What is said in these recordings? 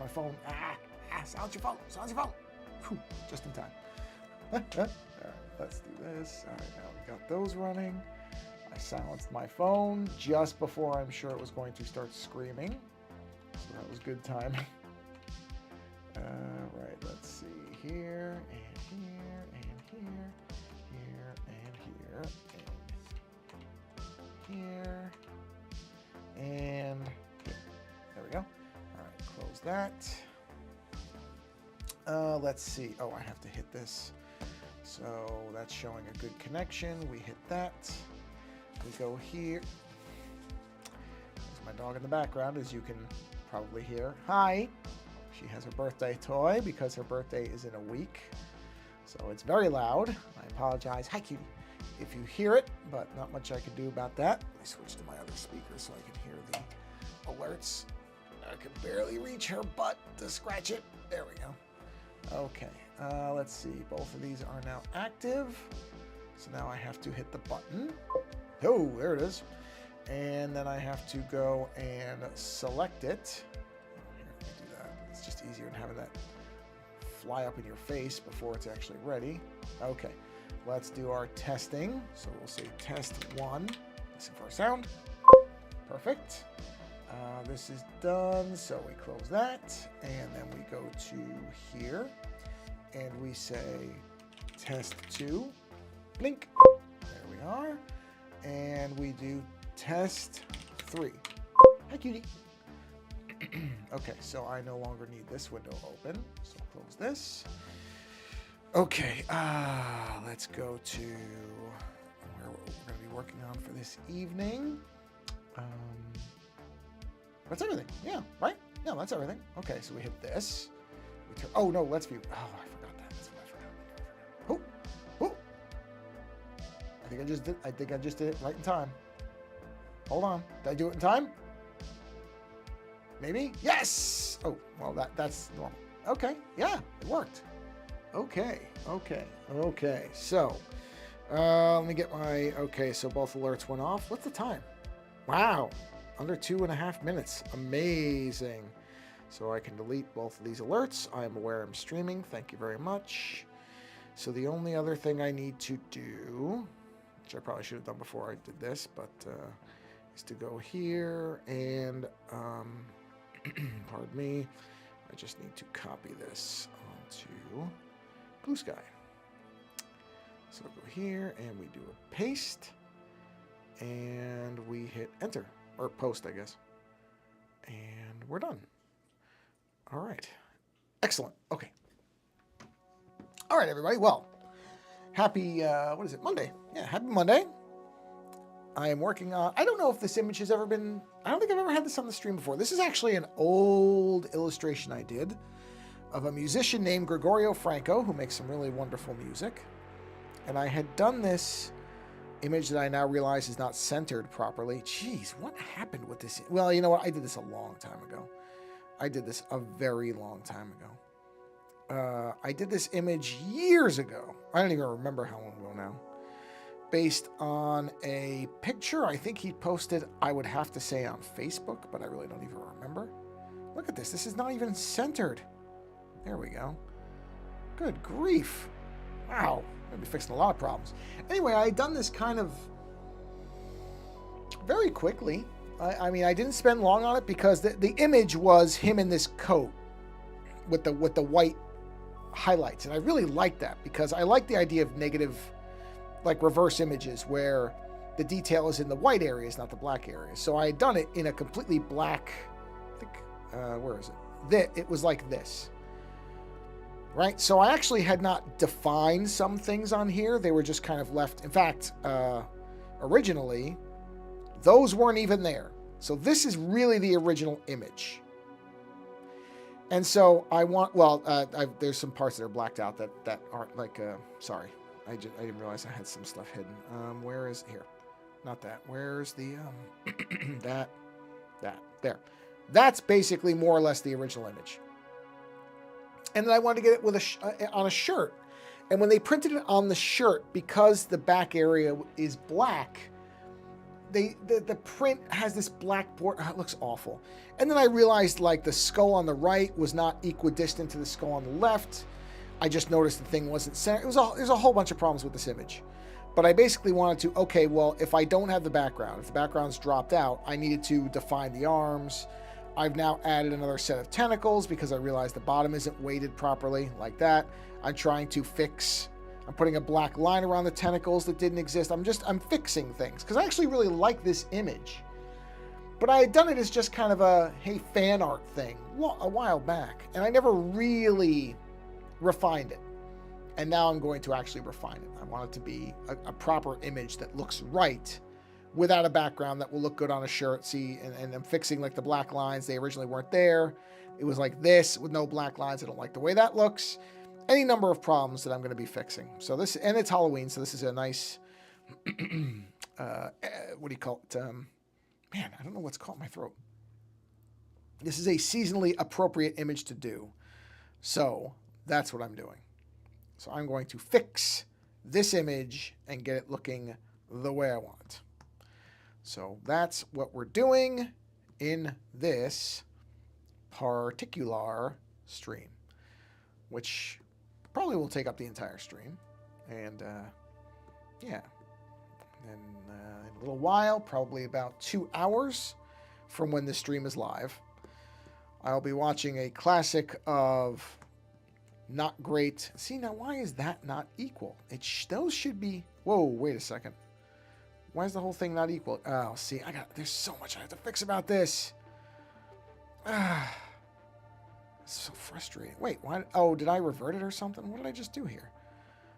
my phone. Silence your phone. Silence your phone. Whew, just in time. All right, let's do this. All right, now we got those running. I silenced my phone just before I'm sure it was going to start screaming. So that was good timing. Right, let's see. Here, and here, and here, here, and here, and here. There we go. All right, close that. Let's see. Oh, I have to hit this. So that's showing a good connection. We hit that. We go here. There's my dog in the background, as you can probably hear. Hi. She has her birthday toy because her birthday is in a week. So it's very loud. I apologize. Hi, cutie. If you hear it, but not much I can do about that. Let me switch to my other speaker so I can hear the alerts. I can barely reach her butt to scratch it. There we go. Okay, let's see. Both of these are now active. So now I have to hit the button. Oh, there it is. And then I have to go and select it. Here, let me do that. It's just easier than having that fly up in your face before it's actually ready. Okay, let's do our testing. So we'll say test 1. Listen for a sound. Perfect. This is done, so we close that, and then we go to here, and we say test 2, blink, there we are, and we do test 3. Hi, cutie. Okay, so I no longer need this window open, so close this. Okay, let's go to where we're going to be working on for this evening. That's everything. Yeah, right? Yeah, that's everything. Okay, so we hit this. We turn, oh, no, let's view. Oh, I forgot that. That's what I forgot. Oh, oh. I think I just did it right in time. Hold on. Did I do it in time? Maybe? Yes! Oh, well, that's normal. Okay, yeah, it worked. Okay. So, let me get my, okay, so both alerts went off. What's the time? Wow. Under 2.5 minutes. Amazing. So I can delete both of these alerts. I am aware I'm streaming. Thank you very much. So the only other thing I need to do, which I probably should have done before I did this, but is to go here and, pardon me, I just need to copy this onto Blue Sky. So go here and we do a paste and we hit enter. Or post, I guess. And we're done. All right. Excellent. Okay. All right, everybody. Well, happy, what is it? Monday. Yeah, happy Monday. I am working on, I don't know if this image has ever been, I don't think I've ever had this on the stream before. This is actually an old illustration I did of a musician named Gregorio Franco, who makes some really wonderful music. And I had done this image that I now realize is not centered properly. Jeez, what happened with this? Well, you know what? I did this a long time ago. I did this a very long time ago. I did this image years ago. I don't even remember how long ago now. Based on a picture I think he posted, I would have to say on Facebook, but I really don't even remember. Look at this. This is not even centered. There we go. Good grief. Wow. I'm going to be fixing a lot of problems. Anyway, I had done this kind of very quickly. I mean, I didn't spend long on it because the image was him in this coat with the white highlights. And I really liked that because I like the idea of negative, like reverse images where the detail is in the white areas, not the black areas. So I had done it in a completely black, I think, where is it? It was like this. Right, so I actually had not defined some things on here. They were just kind of left. In fact, originally, those weren't even there. So this is really the original image. And so I want, well, there's some parts that are blacked out that aren't like, sorry. I didn't realize I had some stuff hidden. Where is, here, not that. Where's the, there. That's basically more or less the original image. And then I wanted to get it with on a shirt. And when they printed it on the shirt, because the back area is black, the print has this black border. Oh, it looks awful. And then I realized like the skull on the right was not equidistant to the skull on the left. I just noticed the thing wasn't centered. There's a whole bunch of problems with this image. But I basically wanted to, okay, well, if I don't have the background, if the background's dropped out, I needed to define the arms. I've now added another set of tentacles because I realized the bottom isn't weighted properly like that. I'm trying to fix, I'm putting a black line around the tentacles that didn't exist. I'm fixing things because I actually really like this image. But I had done it as just kind of a, hey, fan art thing a while back. And I never really refined it. And now I'm going to actually refine it. I want it to be a proper image that looks right without a background that will look good on a shirt. See, and I'm fixing like the black lines. They originally weren't there. It was like this with no black lines. I don't like the way that looks. Any number of problems that I'm going to be fixing. So this, and it's Halloween, so this is a nice, what do you call it? Man, I don't know what's caught in my throat. This is a seasonally appropriate image to do. So that's what I'm doing. So I'm going to fix this image and get it looking the way I want it. So that's what we're doing in this particular stream, which probably will take up the entire stream. And yeah, and in a little while, probably about 2 hours from when this stream is live, I'll be watching a classic of not great. See, now why is that not equal? Those should be. Whoa, wait a second. Why is the whole thing not equal? Oh, see, there's so much I have to fix about this. Ah, it's so frustrating. Wait, why? Oh, did I revert it or something? What did I just do here?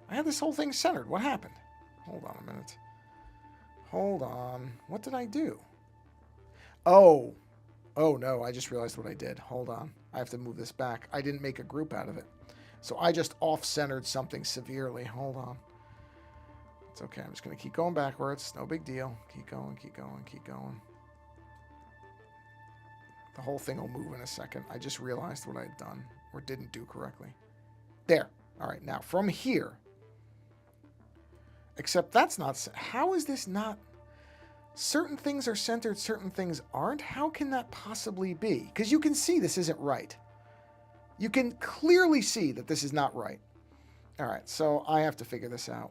I had this whole thing centered. What happened? Hold on a minute. Hold on. What did I do? Oh no, I just realized what I did. Hold on. I have to move this back. I didn't make a group out of it. So I just off-centered something severely. Hold on. It's okay. I'm just going to keep going backwards. No big deal. Keep going, keep going, keep going. The whole thing will move in a second. I just realized what I had done or didn't do correctly. There. All right. Now, from here. Except that's not... How is this not... Certain things are centered, certain things aren't? How can that possibly be? Because you can see this isn't right. You can clearly see that this is not right. All right, so I have to figure this out.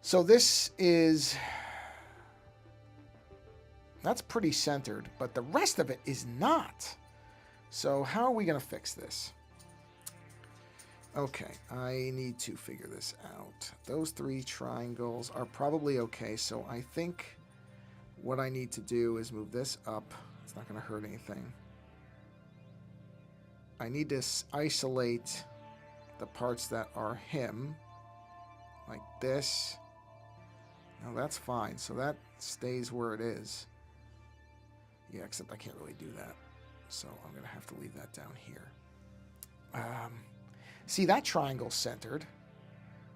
So this is... That's pretty centered, but the rest of it is not. So how are we going to fix this? Okay, I need to figure this out. Those 3 triangles are probably okay, so I think what I need to do is move this up. It's not going to hurt anything. I need to isolate the parts that are him, like this. No, that's fine, so that stays where it is. Yeah, except I can't really do that, so I'm going to have to leave that down here. See, that triangle's centered,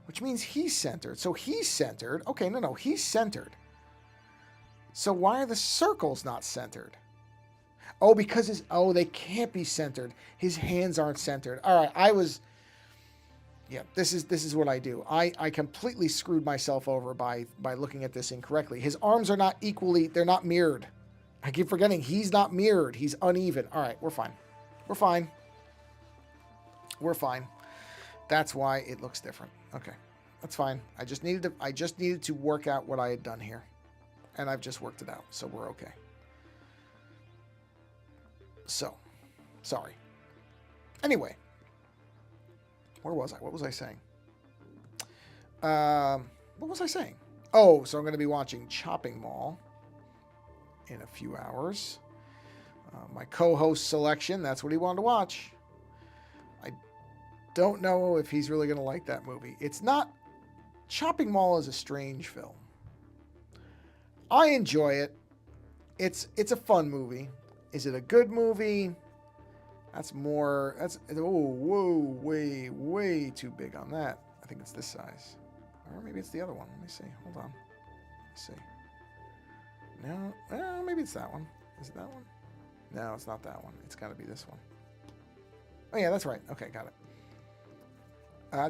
which means he's centered. So he's centered. Okay, no, he's centered. So why are the circles not centered? Oh, because they can't be centered. His hands aren't centered. All right, yeah, this is what I do. I completely screwed myself over by looking at this incorrectly. His arms are not equally, they're not mirrored. I keep forgetting he's not mirrored. He's uneven. All right, we're fine. We're fine. We're fine. That's why it looks different. Okay, that's fine. I just needed to work out what I had done here, and I've just worked it out, so we're okay. So, sorry. Anyway, where was I? What was I saying? What was I saying? Oh, so I'm going to be watching Chopping Mall in a few hours. My co-host selection, that's what he wanted to watch. I don't know if he's really going to like that movie. It's not... Chopping Mall is a strange film. I enjoy it. It's a fun movie. Is it a good movie? Whoa, way too big on that. I think it's this size. Or maybe it's the other one. Let me see. Hold on. Let's see. No, maybe it's that one. Is it that one? No, it's not that one. It's got to be this one. Oh, yeah, that's right. Okay, got it.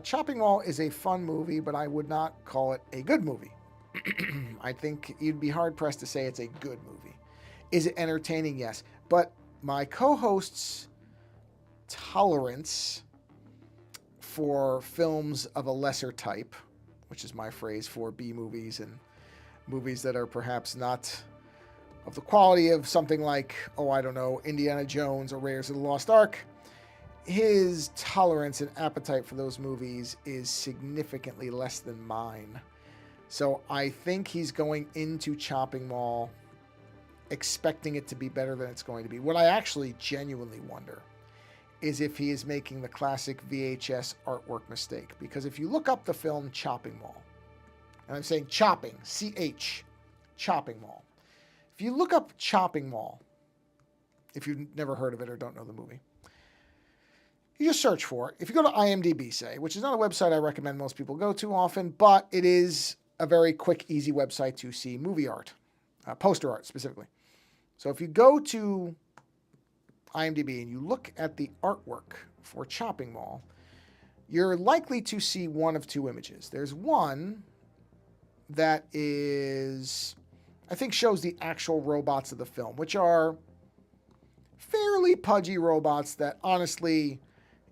Chopping Mall is a fun movie, but I would not call it a good movie. I think you'd be hard-pressed to say it's a good movie. Is it entertaining? Yes. But my co-host's tolerance for films of a lesser type, which is my phrase for B movies and movies that are perhaps not of the quality of something like, oh, I don't know, Indiana Jones or Raiders of the Lost Ark, his tolerance and appetite for those movies is significantly less than mine. So I think he's going into Chopping Mall expecting it to be better than it's going to be. What I actually genuinely wonder is if he is making the classic VHS artwork mistake. Because if you look up the film Chopping Mall, and I'm saying chopping, C-H, Chopping Mall. If you look up Chopping Mall, if you've never heard of it or don't know the movie, you just search for it. If you go to IMDb, say, which is not a website I recommend most people go to often, but it is a very quick, easy website to see movie art, poster art specifically. So if you go to IMDb and you look at the artwork for Chopping Mall, you're likely to see one of two images. There's one that is, I think, shows the actual robots of the film, which are fairly pudgy robots that honestly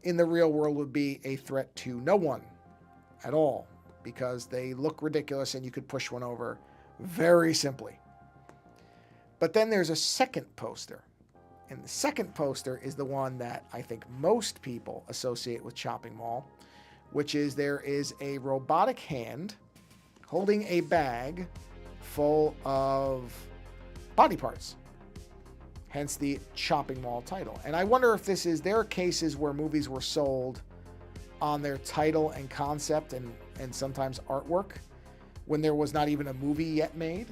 in the real world would be a threat to no one at all because they look ridiculous and you could push one over very simply. But then there's a second poster. And the second poster is the one that I think most people associate with Chopping Mall, which is there is a robotic hand holding a bag full of body parts. Hence the Chopping Mall title. And I wonder if there are cases where movies were sold on their title and concept and sometimes artwork when there was not even a movie yet made.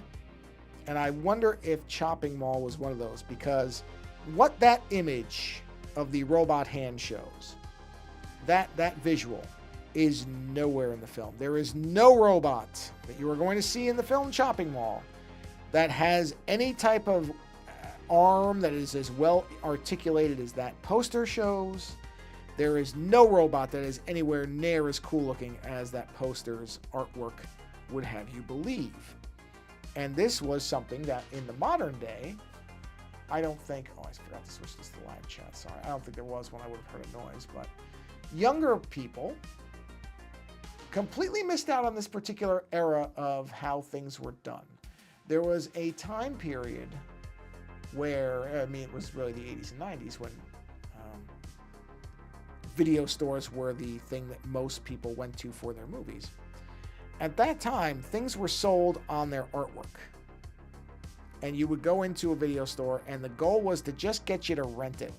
And I wonder if Chopping Mall was one of those, because what that image of the robot hand shows, that visual is nowhere in the film. There is no robot that you are going to see in the film Chopping Mall that has any type of arm that is as well articulated as that poster shows. There is no robot that is anywhere near as cool looking as that poster's artwork would have you believe. And this was something that in the modern day, I don't think, oh, I forgot to switch this to live chat, sorry. I don't think there was one I would have heard a noise, but younger people completely missed out on this particular era of how things were done. There was a time period where, it was really the 80s and 90s when video stores were the thing that most people went to for their movies. At that time, things were sold on their artwork. And you would go into a video store, and the goal was to just get you to rent it.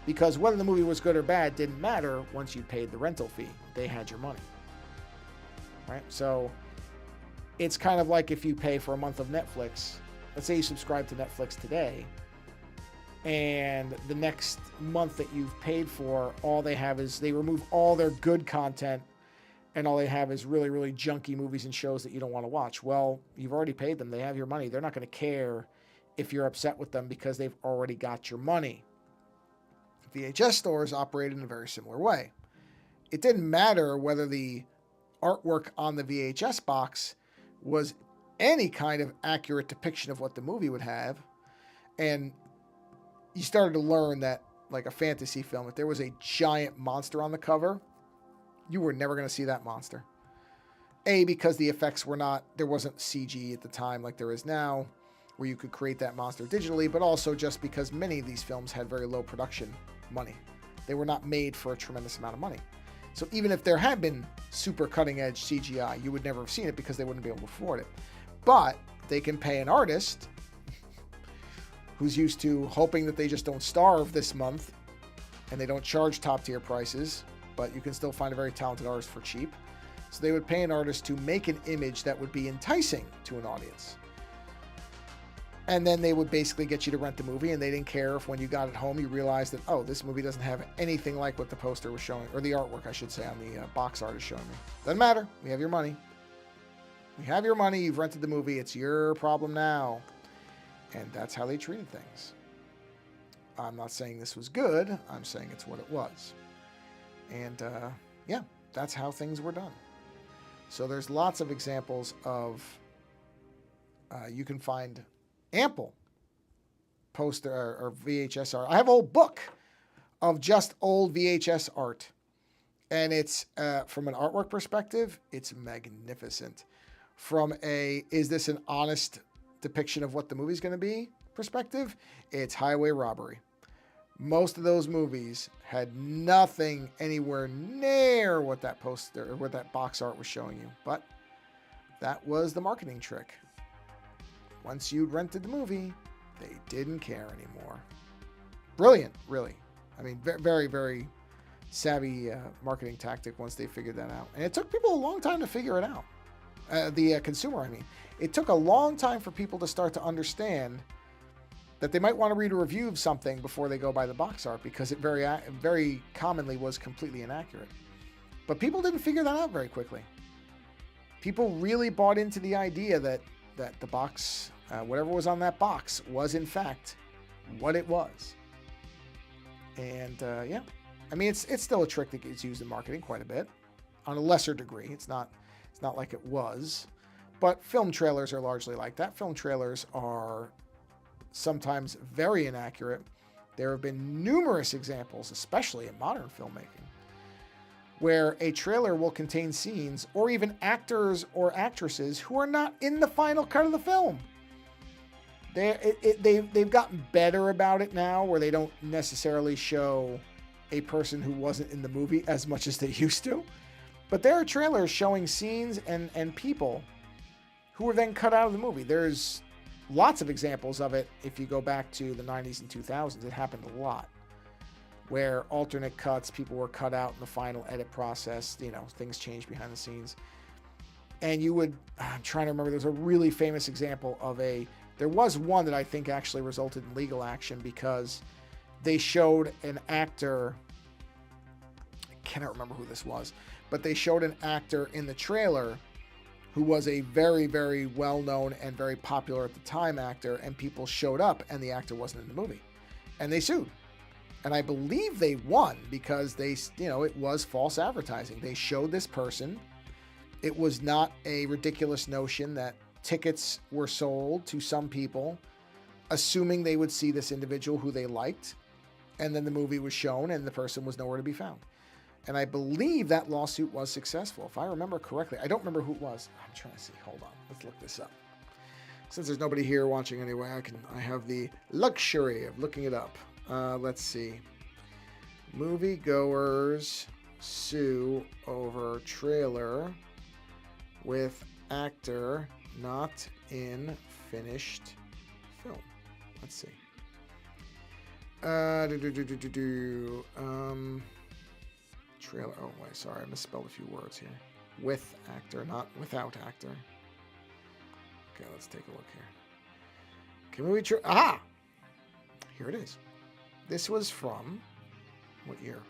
Because whether the movie was good or bad didn't matter once you paid the rental fee. They had your money. Right? So it's kind of like if you pay for a month of Netflix. Let's say you subscribe to Netflix today, and the next month that you've paid for, all they have is they remove all their good content, and all they have is really, really junky movies and shows that you don't want to watch. Well, you've already paid them. They have your money. They're not going to care if you're upset with them because they've already got your money. VHS stores operated in a very similar way. It didn't matter whether the artwork on the VHS box was any kind of accurate depiction of what the movie would have. And you started to learn that, like a fantasy film, if there was a giant monster on the cover, you were never going to see that monster. A, because the effects there wasn't CG at the time like there is now, where you could create that monster digitally, but also just because many of these films had very low production money. They were not made for a tremendous amount of money. So even if there had been super cutting edge CGI, you would never have seen it because they wouldn't be able to afford it. But they can pay an artist who's used to hoping that they just don't starve this month and they don't charge top tier prices, but you can still find a very talented artist for cheap. So they would pay an artist to make an image that would be enticing to an audience. And then they would basically get you to rent the movie, and they didn't care if when you got it home you realized that, oh, this movie doesn't have anything like what the poster was showing, or the artwork, I should say, on the box art is showing me. Doesn't matter. We have your money. We have your money. You've rented the movie. It's your problem now. And that's how they treated things. I'm not saying this was good. I'm saying it's what it was. And, yeah, that's how things were done. So there's lots of examples of, you can find ample poster or VHS art. I have a whole book of just old VHS art. And it's, from an artwork perspective, it's magnificent. From a, is this an honest depiction of what the movie's going to be perspective, it's highway robbery. Most of those movies had nothing anywhere near what that poster or what that box art was showing you. But that was the marketing trick. Once you'd rented the movie, they didn't care anymore. Brilliant, really. I mean, very, very savvy marketing tactic once they figured that out. And it took people a long time to figure it out. The consumer, I mean. It took a long time for people to start to understand that they might want to read a review of something before they go buy the box art, because it very commonly was completely inaccurate. But people didn't figure that out very quickly. People really bought into the idea that the box, whatever was on that box, was in fact what it was. And yeah, I mean, it's still a trick that gets used in marketing quite a bit, on a lesser degree. It's not like it was, but film trailers are largely like that. Film trailers are sometimes very inaccurate. There have been numerous examples, especially in modern filmmaking, where a trailer will contain scenes or even actors or actresses who are not in the final cut of the film. They've gotten better about it now, where they don't necessarily show a person who wasn't in the movie as much as they used to. But there are trailers showing scenes and people who were then cut out of the movie. There's lots of examples of it. If you go back to the 90s and 2000s, it happened a lot, where alternate cuts, people were cut out in the final edit process. You know, things changed behind the scenes. And you would, I'm trying to remember, there's a really famous example of there was one that I think actually resulted in legal action, because they showed an actor, I cannot remember who this was, but they showed an actor in the trailer who was a very, very well-known and very popular at the time actor, and people showed up and the actor wasn't in the movie. And they sued. And I believe they won, because it was false advertising. They showed this person. It was not a ridiculous notion that tickets were sold to some people, assuming they would see this individual who they liked, and then the movie was shown and the person was nowhere to be found. And I believe that lawsuit was successful, if I remember correctly. I don't remember who it was. I'm trying to see. Hold on. Let's look this up. Since there's nobody here watching anyway, I have the luxury of looking it up. Let's see. Moviegoers sue over trailer with actor not in finished film. Let's see. Trailer. Oh, wait, sorry. I misspelled a few words here. With actor, not without actor. Okay, let's take a look here. Can we here it is. This was from what year?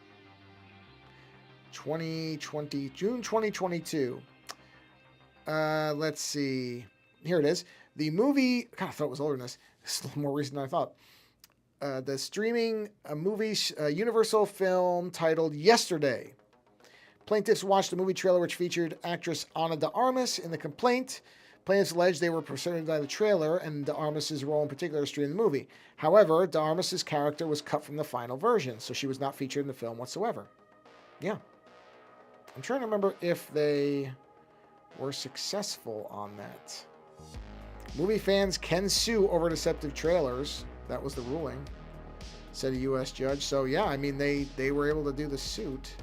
2020, June 2022. Let's see. Here it is. The movie, God, I thought it was older than this. It's a little more recent than I thought. The streaming movie, Universal film titled Yesterday. Plaintiffs watched a movie trailer which featured actress Ana de Armas in the complaint. Plaintiffs alleged they were persuaded by the trailer and de Armas' role in particular to stream the movie. However, de Armas' character was cut from the final version, so she was not featured in the film whatsoever. Yeah. I'm trying to remember if they were successful on that. Movie fans can sue over deceptive trailers. That was the ruling, said a U.S. judge. So, yeah, I mean, they were able to do the suit.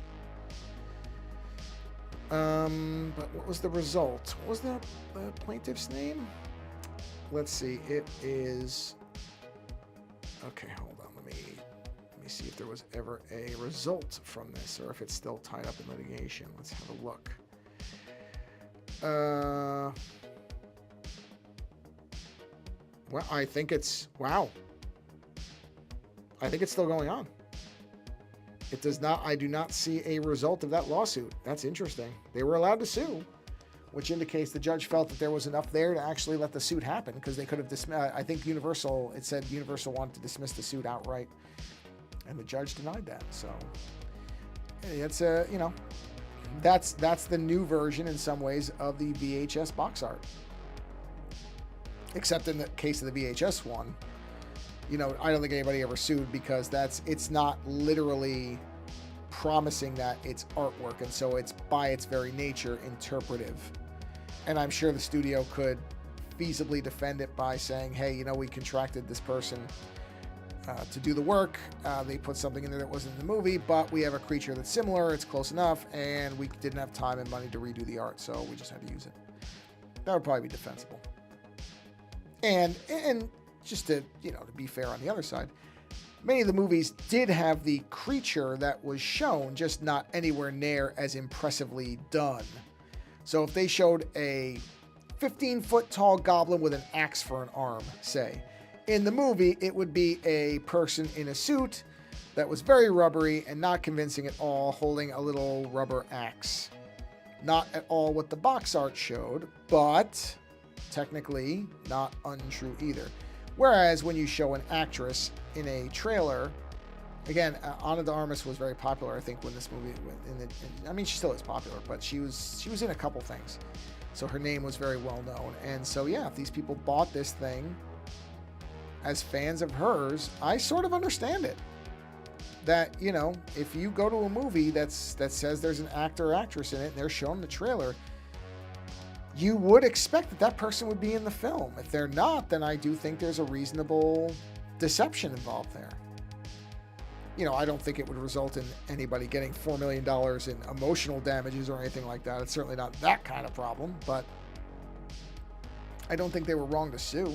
But what was the result? What was the plaintiff's name? Let's see. It is... Okay, hold on. Let me see if there was ever a result from this, or if it's still tied up in litigation. Let's have a look. Well, I think it's... Wow. I think it's still going on. It does not... I do not see a result of that lawsuit. That's interesting. They were allowed to sue, which indicates the judge felt that there was enough there to actually let the suit happen, because they could have dismissed... I think Universal... It said Universal wanted to dismiss the suit outright, and the judge denied that. So, hey, it's that's the new version in some ways of the VHS box art. Except in the case of the VHS one, you know, I don't think anybody ever sued because it's not literally promising that it's artwork, and so it's by its very nature interpretive. And I'm sure the studio could feasibly defend it by saying, hey, you know, we contracted this person to do the work. They put something in there that wasn't in the movie, but we have a creature that's similar. It's close enough, and we didn't have time and money to redo the art, so we just had to use it. That would probably be defensible. And just to, you know, to be fair on the other side, many of the movies did have the creature that was shown, just not anywhere near as impressively done. So if they showed a 15-foot tall goblin with an axe for an arm, say, in the movie, it would be a person in a suit that was very rubbery and not convincing at all, holding a little rubber axe. Not at all what the box art showed, but technically not untrue either. Whereas when you show an actress in a trailer, again, Ana de Armas was very popular, I think, when this movie, I mean, she still is popular, but she was in a couple things. So her name was very well known. And so, yeah, if these people bought this thing as fans of hers, I sort of understand it. That, you know, if you go to a movie that says there's an actor or actress in it and they're shown the trailer, you would expect that that person would be in the film. If they're not, then I do think there's a reasonable deception involved there. You know, I don't think it would result in anybody getting $4 million in emotional damages or anything like that. It's certainly not that kind of problem, but I don't think they were wrong to sue.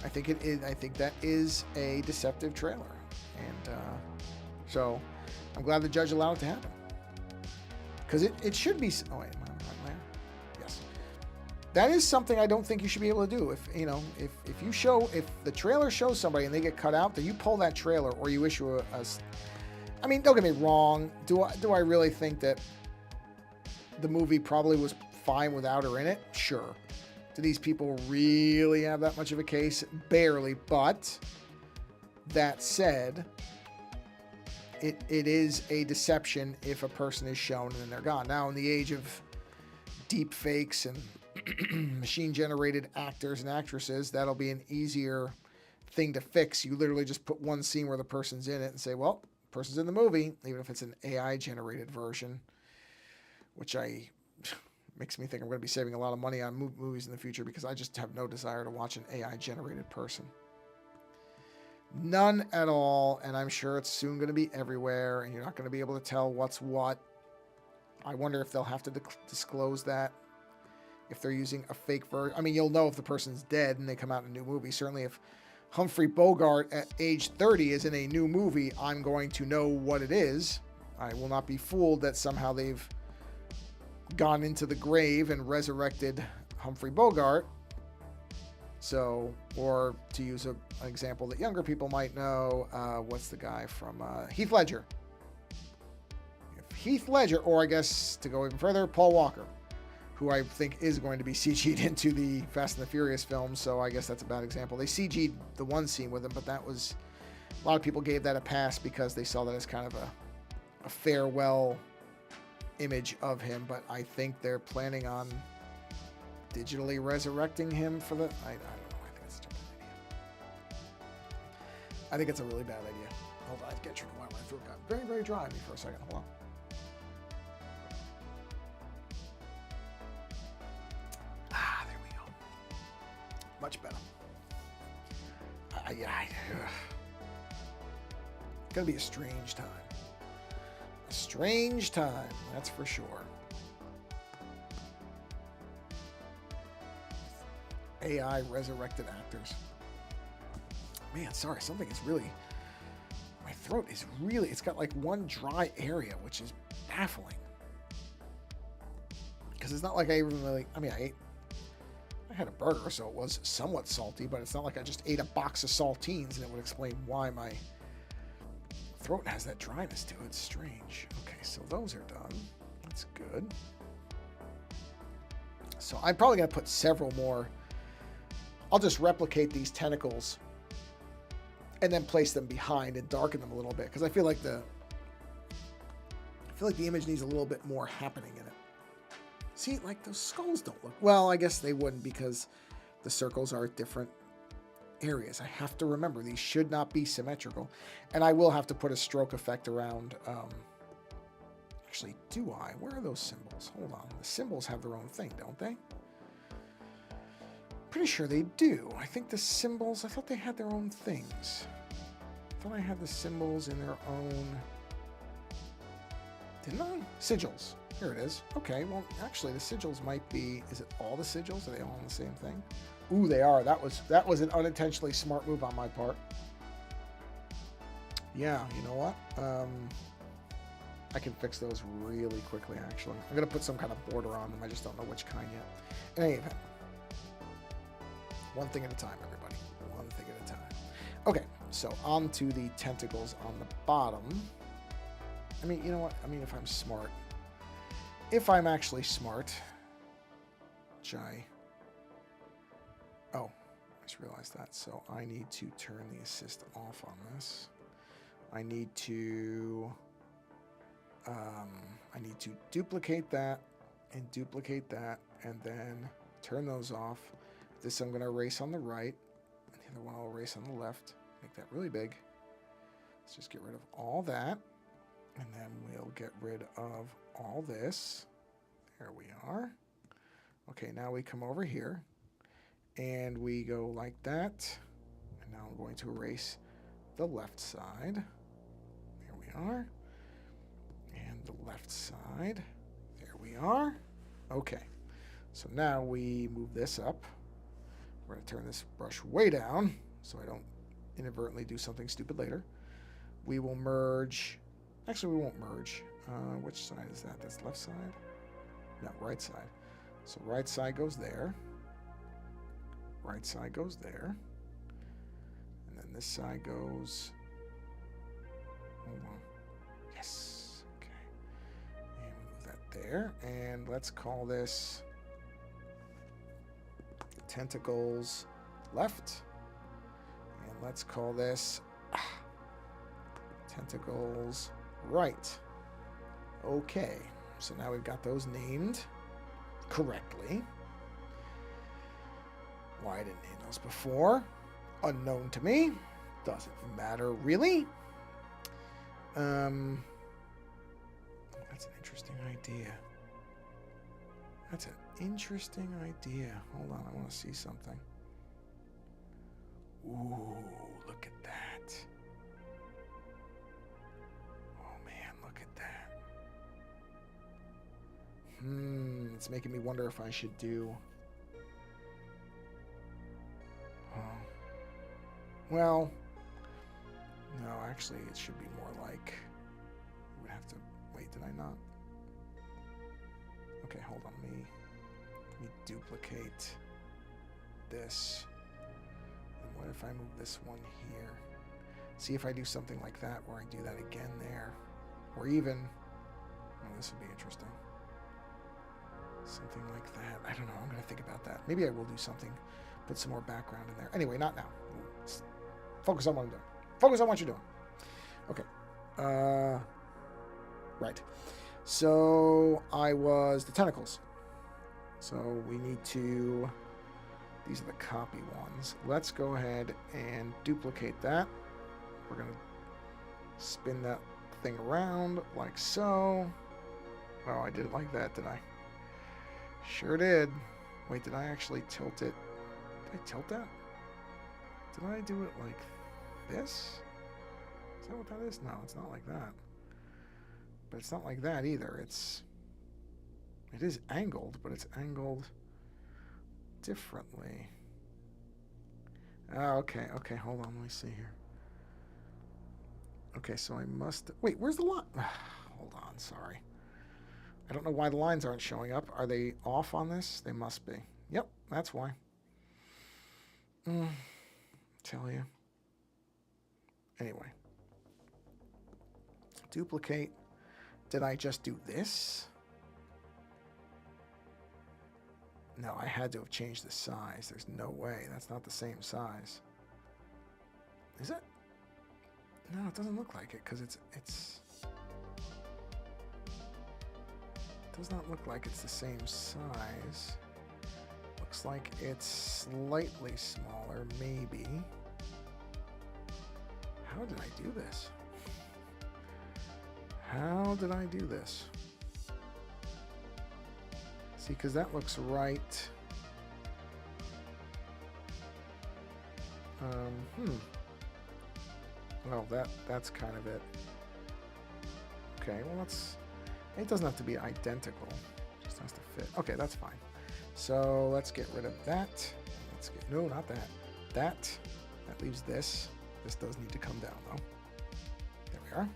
I think it is. I think that is a deceptive trailer, and so I'm glad the judge allowed it to happen, because it should be. Oh wait, am I there? Yes, that is something I don't think you should be able to do. If you know, if the trailer shows somebody and they get cut out, then you pull that trailer or you issue a. I mean, don't get me wrong. Do I really think that the movie probably was fine without her in it? Sure. Do these people really have that much of a case? Barely, but that said, it is a deception if a person is shown and then they're gone. Now, in the age of deep fakes and machine-generated actors and actresses, that'll be an easier thing to fix. You literally just put one scene where the person's in it and say, well, the person's in the movie, even if it's an AI-generated version, which makes me think I'm going to be saving a lot of money on movies in the future, because I just have no desire to watch an AI-generated person. None at all, and I'm sure it's soon going to be everywhere, and you're not going to be able to tell what's what. I wonder if they'll have to disclose that, if they're using a fake version. I mean, you'll know if the person's dead and they come out in a new movie. Certainly if Humphrey Bogart at age 30 is in a new movie, I'm going to know what it is. I will not be fooled that somehow they've gone into the grave and resurrected Humphrey Bogart. So, or to use an example that younger people might know, what's the guy from Heath Ledger? If Heath Ledger, or I guess to go even further, Paul Walker, who I think is going to be CG'd into the Fast and the Furious films, so I guess that's a bad example. They CG'd the one scene with him, but that was, a lot of people gave that a pass because they saw that as kind of a farewell image of him, but I think they're planning on digitally resurrecting him for the... I don't know. I think that's a bad idea. I think it's a really bad idea. Hold on, I get you. My throat got very, very dry on me for a second. Hold on. There we go. Much better. It's gonna be a strange time. Strange time, that's for sure. AI resurrected actors. Man, sorry, something is really... My throat is really... It's got like one dry area, which is baffling. Because it's not like I even really... I mean, I had a burger, so it was somewhat salty, but it's not like I just ate a box of saltines, and it would explain why my throat has that dryness to it. It's strange. Okay, so those are done. That's good. So I'm probably going to put several more. I'll just replicate these tentacles and then place them behind and darken them a little bit, because I feel like I feel like the image needs a little bit more happening in it. See, like those skulls don't look... Well, I guess they wouldn't because the circles are at different areas. I have to remember these should not be symmetrical. And I will have to put a stroke effect around... Actually, do I? Where are those symbols? Hold on. The symbols have their own thing, don't they? Pretty sure they do. I think the symbols... I thought they had their own things. I thought I had the symbols in their own... Didn't I? Sigils. Here it is. Okay, well, actually, the sigils might be... Is it all the sigils? Are they all on the same thing? Ooh, they are. That was an unintentionally smart move on my part. Yeah, you know what? I can fix those really quickly, actually. I'm going to put some kind of border on them. I just don't know which kind yet. In any event. One thing at a time, everybody. One thing at a time. Okay, so on to the tentacles on the bottom. I mean, you know what? I mean, if I'm smart... If I'm actually smart, which oh, I just realized that. So I need to turn the assist off on this. I need to duplicate that, and then turn those off. This I'm going to erase on the right, and the other one I'll erase on the left. Make that really big. Let's just get rid of all that. And then we'll get rid of all this. There we are. Okay, now we come over here. And we go like that. And now I'm going to erase the left side. There we are. And the left side. There we are. Okay. So now we move this up. We're going to turn this brush way down so I don't inadvertently do something stupid later. We will merge... Actually, we won't merge. Which side is that? That's left side? No, right side. So right side goes there. Right side goes there. And then this side goes... Hold on. Yes. Okay. And we move that there. And let's call this... Tentacles left. And let's call this... Tentacles... Right. Okay. So now we've got those named correctly. Why I didn't name those before? Unknown to me. Doesn't matter really. That's an interesting idea. That's an interesting idea. Hold on, I want to see something. Ooh, look at that. It's making me wonder if I should do... Well, no, actually, it should be more like... We would have to... Wait, did I not? Okay, hold on. Let me duplicate this. And what if I move this one here? See if I do something like that, where I do that again there. Or even... Oh, this would be interesting. Something like that. I don't know. I'm going to think about that. Maybe I will do something. Put some more background in there. Anyway, not now. Let's focus on what I'm doing. Focus on what you're doing. Okay. Right. So I was the tentacles. So we need to... These are the copy ones. Let's go ahead and duplicate that. We're going to spin that thing around like so. Oh, I did it like that, did I? Sure did. Wait, did I actually tilt it? Did I tilt that? Did I do it like this? Is that what that is? No, it's not like that. But it's not like that either. It is angled, but it's angled differently. Oh, okay, hold on, let me see here. Okay, so I must... Wait, where's the line? Hold on, sorry. I don't know why the lines aren't showing up. Are they off on this? They must be. Yep, that's why. Tell you. Anyway. Duplicate. Did I just do this? No, I had to have changed the size. There's no way. That's not the same size. Is it? No, it doesn't look like it because it's... Does not look like it's the same size. Looks like it's slightly smaller, maybe. How did I do this? How did I do this? See, because that looks right. Well, that's kind of it. Okay, well, it doesn't have to be identical. It just has to fit. Okay, that's fine. So let's get rid of that. No, not that. That leaves this. This does need to come down, though. There we are.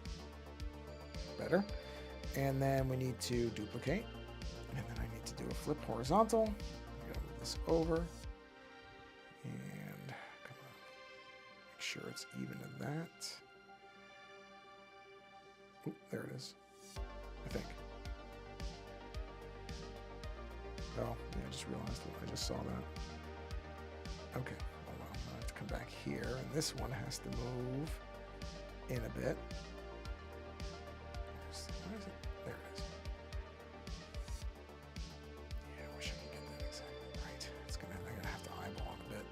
Better. And then we need to duplicate. And then I need to do a flip horizontal. I'm gonna move this over. And come on. Make sure it's even to that. Oop, there it is. I think. Oh, yeah, I just realized that. I just saw that. Okay, hold on. I have to come back here, and this one has to move in a bit. Where is it? There it is. Yeah, I wish I could get that exactly right. I'm gonna have to eyeball it a bit.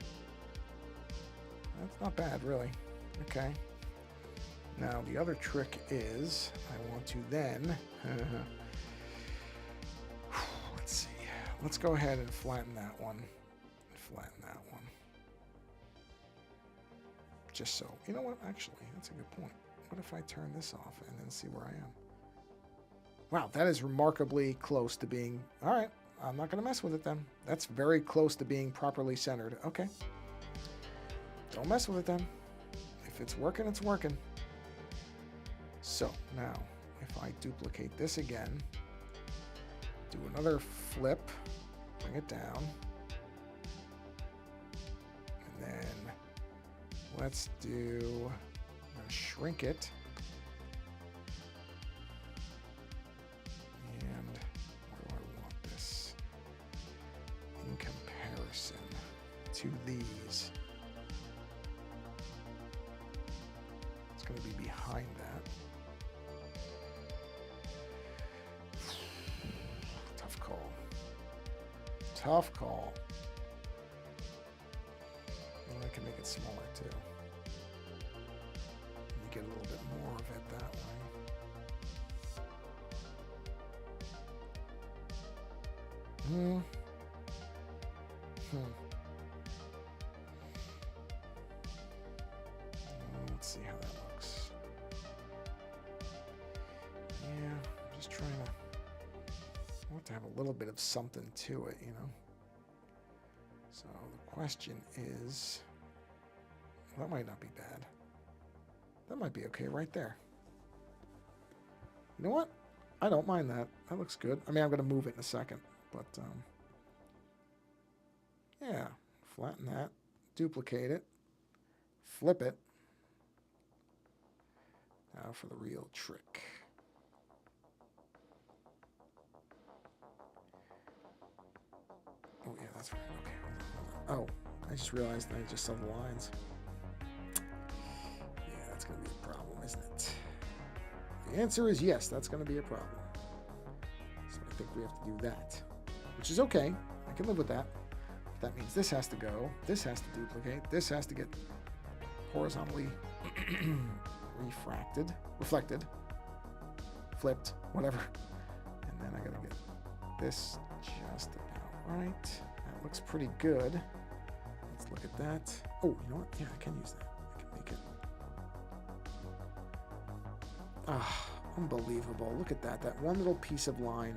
That's not bad, really. Okay. Now, the other trick is I want to then... let's see. Let's go ahead and flatten that one. Just so. You know what? Actually, that's a good point. What if I turn this off and then see where I am? Wow, that is remarkably close to being... All right, I'm not going to mess with it then. That's very close to being properly centered. Okay. Don't mess with it then. If it's working, it's working. So, now, if I duplicate this again, do another flip, bring it down, and then let's do, I'm going to shrink it, and where do I want this in comparison to these? It's going to be behind that. Tough call. And I can make it smaller too. You get a little bit more of it that way. Let's see how that looks. Yeah, I'm just trying to... I want to have a little bit of something to it, you know. So the question is, well, that might not be bad. That might be okay right there. You know what? I don't mind that. That looks good. I mean, I'm going to move it in a second, but yeah, flatten that, duplicate it, flip it. Now for the real trick. Oh, yeah, that's right. Okay. Oh, I just realized I just saw the lines. Yeah, that's going to be a problem, isn't it? The answer is yes, that's going to be a problem. So I think we have to do that, which is okay. I can live with that. But that means this has to go. This has to duplicate. This has to get horizontally reflected, flipped, whatever. And then I got to get this just about right. That looks pretty good. Let's look at that. Oh, you know what? Yeah, I can use that. I can make it. Ah, unbelievable. Look at that. That one little piece of line.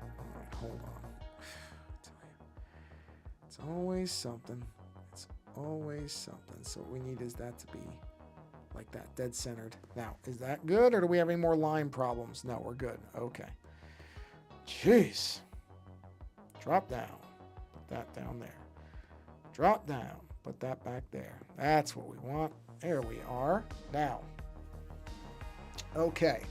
All right, hold on. I tell you, it's always something. It's always something. So what we need is that to be like that, dead centered. Now, is that good, or do we have any more line problems? No, we're good. Okay. Jeez. Drop down. Put that down there. Drop down. Put that back there. That's what we want. There we are. Now. Okay.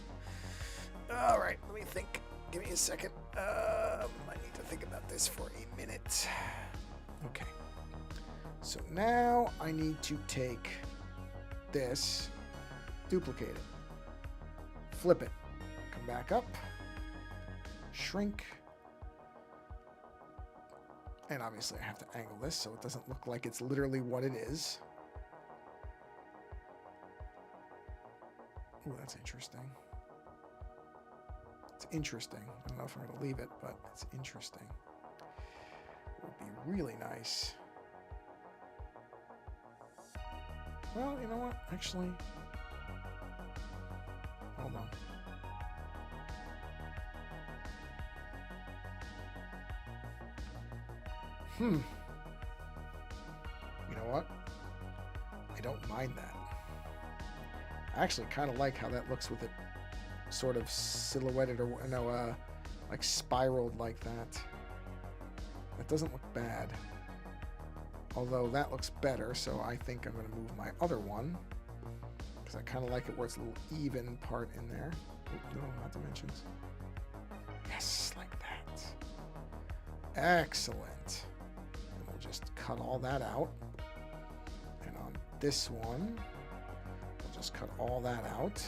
All right. Let me think. Give me a second. I need to think about this for a minute. Okay. So now I need to take this, duplicate it, flip it, come back up, shrink. And obviously I have to angle this so it doesn't look like it's literally what it is. Ooh, that's interesting. It's interesting. I don't know if I'm going to leave it, but it's interesting. It would be really nice. Well, you know what? Actually, hold on. You know what? I don't mind that. I actually kind of like how that looks with it sort of silhouetted, or no, like spiraled like that. That doesn't look bad. Although that looks better, so I think I'm going to move my other one. Because I kind of like it where it's a little even part in there. Oop, no, not dimensions. Yes, like that. Excellent. And we'll just cut all that out. And on this one, we'll just cut all that out.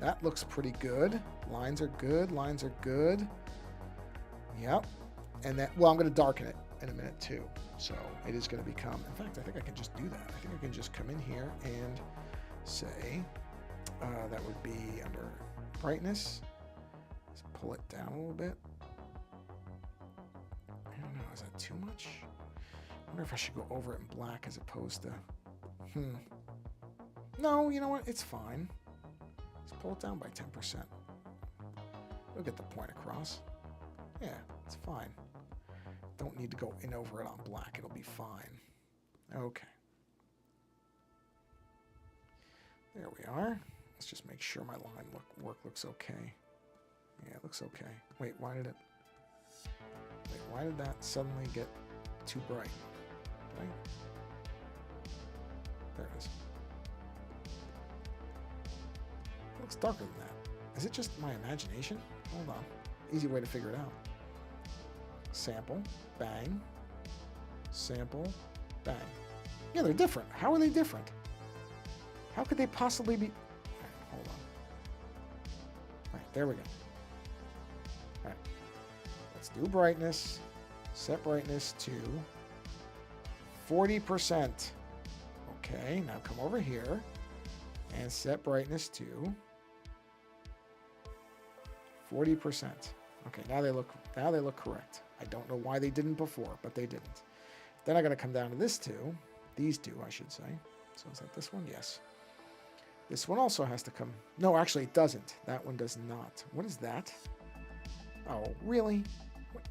That looks pretty good. Lines are good. Lines are good. Yep. And that, well, I'm going to darken it in a minute too. So it is going to become, in fact, I think I can just do that. I think I can just come in here and say, that would be under brightness. Let's pull it down a little bit. I don't know, is that too much? I wonder if I should go over it in black as opposed to, No, you know what? It's fine. Let's pull it down by 10%. We'll get the point across. Yeah, it's fine. Don't need to go in over it on black. It'll be fine. Okay. There we are. Let's just make sure my line work looks okay. Yeah, it looks okay. Wait, why did that suddenly get too bright? Right? There it is. It looks darker than that. Is it just my imagination? Hold on. Easy way to figure it out. Sample, bang, sample, bang. Yeah, they're different. How are they different? How could they possibly be? All right, hold on. All right, there we go. All right, let's do brightness. Set brightness to 40%. Okay, now come over here and set brightness to 40%. Okay, now they look correct. I don't know why they didn't before, but they didn't. Then I got to come down to this two. These two, I should say. So is that this one? Yes. This one also has to come. No, actually, it doesn't. That one does not. What is that? Oh, really? What?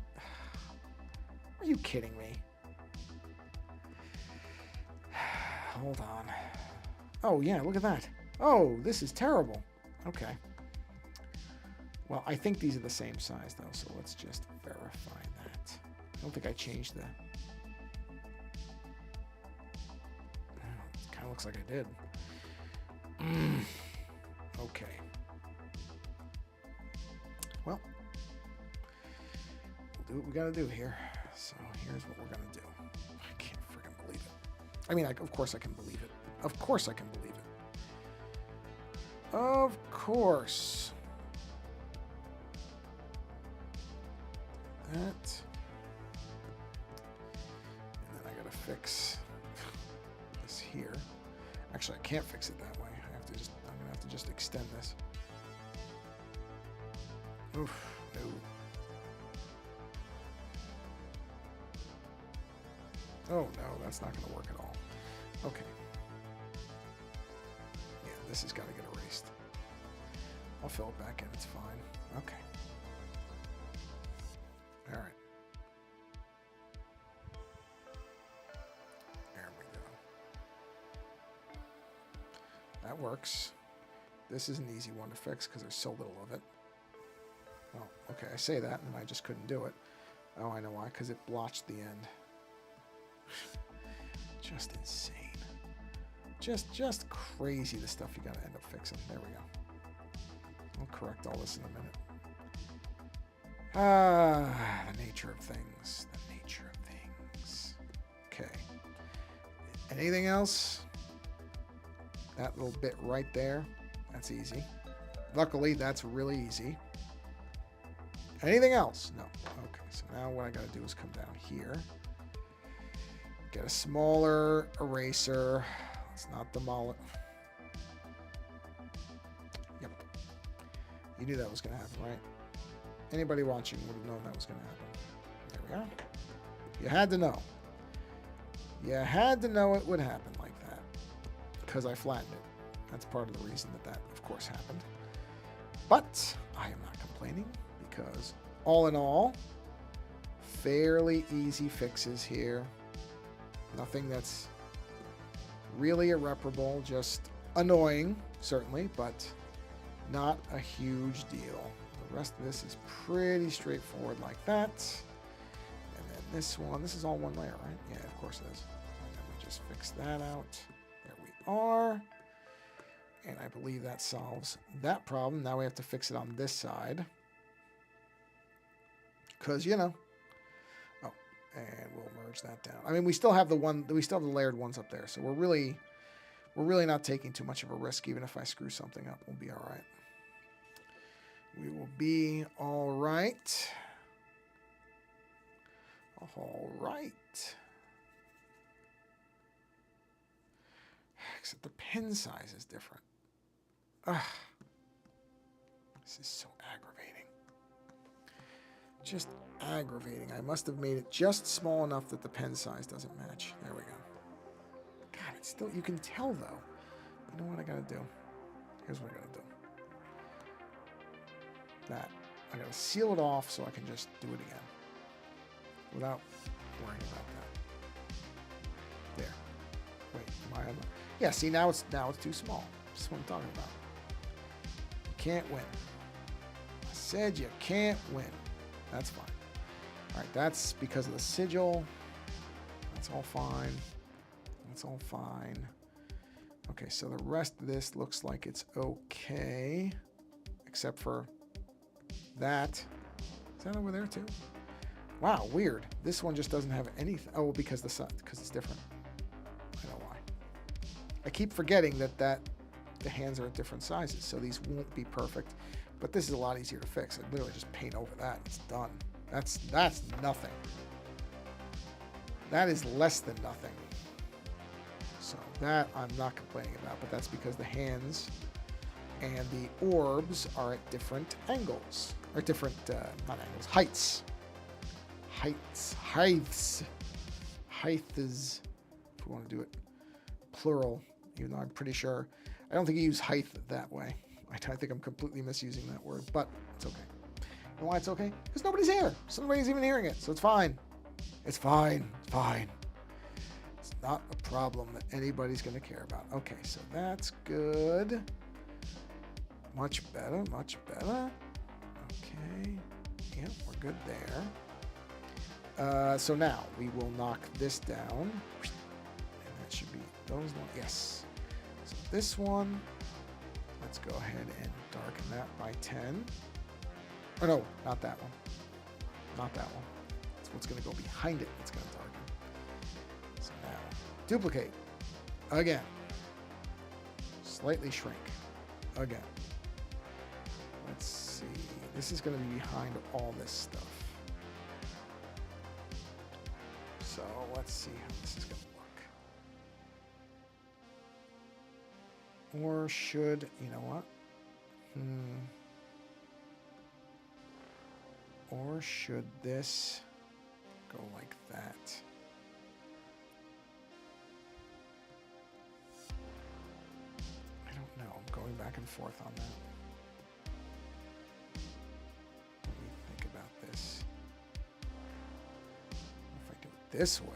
Are you kidding me? Hold on. Oh, yeah, look at that. Oh, this is terrible. Okay. Well, I think these are the same size, though, so let's just verify that. I don't think I changed the... It kind of looks like I did. Okay. Well, we'll do what we gotta do here. So here's what we're gonna do. I can't freaking believe it. I mean, of course I can believe it. Of course I can believe it. Of course. That. And then I gotta fix this here. Actually, I can't fix it that way. I'm gonna have to just extend this. Oof, no. Oh no, that's not gonna work at all. Okay. Yeah, this has gotta get erased. I'll fill it back in, it's fine. Okay. All right. There we go. That works. This is an easy one to fix because there's so little of it. Oh, okay, I say that and I just couldn't do it. Oh, I know why, because it blotched the end. Just insane. Just crazy the stuff you gotta end up fixing. There we go. I'll correct all this in a minute. The nature of things. The nature of things. Okay. Anything else? That little bit right there. That's easy. Luckily, that's really easy. Anything else? No. Okay, so now what I got to do is come down here. Get a smaller eraser. Let's not demolish. Yep. You knew that was going to happen, right? Anybody watching would have known that was going to happen. There we are. You had to know. You had to know it would happen like that. Because I flattened it. That's part of the reason that, of course, happened. But I am not complaining because, all in all, fairly easy fixes here. Nothing that's really irreparable, just annoying, certainly, but not a huge deal. The rest of this is pretty straightforward like that. And then this one, this is all one layer, right? Yeah, of course it is. And then we just fix that out. There we are. And I believe that solves that problem. Now we have to fix it on this side. Because, you know. Oh, and we'll merge that down. I mean, we still have the layered ones up there. So we're really not taking too much of a risk. Even if I screw something up, we'll be all right. We will be all right. All right. Except the pen size is different. Ugh. This is so aggravating. Just aggravating. I must have made it just small enough that the pen size doesn't match. There we go. God, it's still, you can tell though. You know what I gotta do? Here's what I gotta do. That. I gotta seal it off so I can just do it again. Without worrying about that. There. Wait, am I on the... Yeah, see, now it's too small. That's what I'm talking about. You can't win. I said you can't win. That's fine. All right, that's because of the sigil. That's all fine. That's all fine. Okay, so the rest of this looks like it's okay. Except for that. Is that over there too? Wow, weird. This one just doesn't have anything. Oh, because it's different. I know why. I keep forgetting that the hands are at different sizes, so these won't be perfect. But this is a lot easier to fix. I literally just paint over that. It's done. That's nothing. That is less than nothing. So that I'm not complaining about, but that's because the hands and the orbs are at different angles. Or different, not angles, heights. Heights. If we want to do it plural, even though I'm pretty sure. I don't think you use height that way. I think I'm completely misusing that word, but it's okay. And why it's okay? Because nobody's here. So nobody's even hearing it, so it's fine. It's fine. It's fine. It's not a problem that anybody's going to care about. Okay, so that's good. Much better, much better. Okay. Yep, we're good there. So now we will knock this down. And that should be those ones. Yes. So this one, let's go ahead and darken that by 10. Oh, no, not that one. Not that one. That's what's going to go behind it. It's going to darken. So now, duplicate. Again. Slightly shrink. Again. Let's see. This is going to be behind all this stuff. So let's see how this is going to look. Or should, you know what? Or should this go like that? I don't know. I'm going back and forth on that. Let me think about this. If I do it this way,